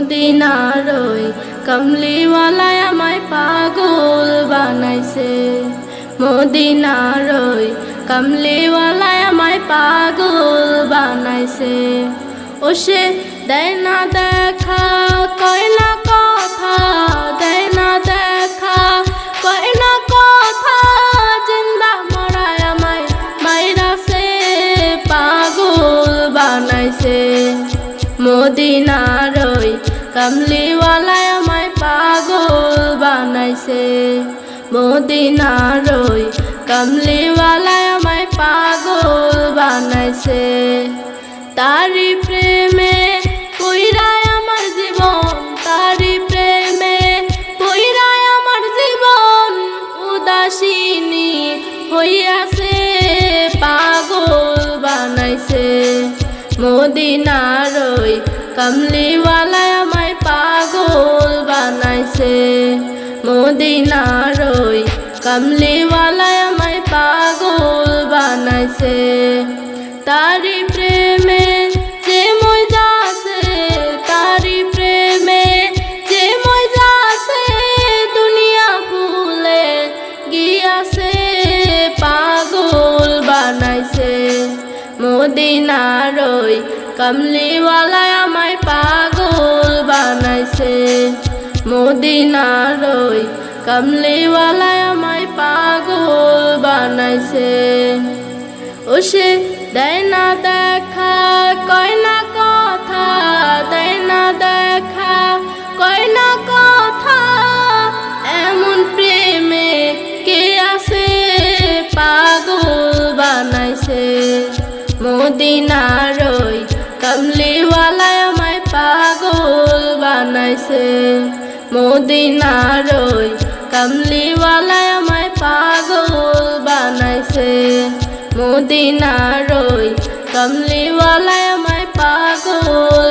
মদিনার ওই কামলিওয়ালায় আমায় পাগল বানাইছে। মদিনার ওই কামলিওয়ালায় আমায় পাগল বানাইছে। ও সে দেয় না দেখা, কয় না কথা, দেয় না দেখা, কয় না কথা, জিন্দা মরায় আমায় মাইরাছে, পাগল বানাইছে। মদিনার ওই কামলিওয়ালায় আমায় পাগল বানাইছে। মদিনার ওই কামলিওয়ালায় আমায় পাগল বানাইছে। তারি প্রেমে কইরায় আমার জীবন, তারি প্রেমে কইরায় আমার জীবন, উদাসিনী হইয়াছে, পাগল বানাইছে। মদিনার ওই কামলিওয়ালায় আমায় পাগল বানাইছে। মদিনার ওই কামলিওয়ালায় আমায় পাগল বানাইছে। তারি প্রেমে যে মজা আছে, তারি প্রেমে যে মজা আছে, দুনিয়া ভুলে গিয়াছে, পাগল বানাইছে। মদিনার ওই কামলিওয়ালায় আমায় পাগল বানাইছে। মদিনার ওই কামলিওয়ালায় আমায় পাগল বানাইছে। ও সে দেয় না দেখা, কয় না কথা, দেয় না দেখা, কয় না কথা, এমন প্রেমে কে আছে, পাগল বানাইছে। মদিনার ওই কামলিওয়ালায় আমায় পাগল বানাইছে। মদিনার ওই কামলিওয়ালায় আমায় পাগল বানাইছে। মদিনার ওই কামলিওয়ালায় আমায় পাগল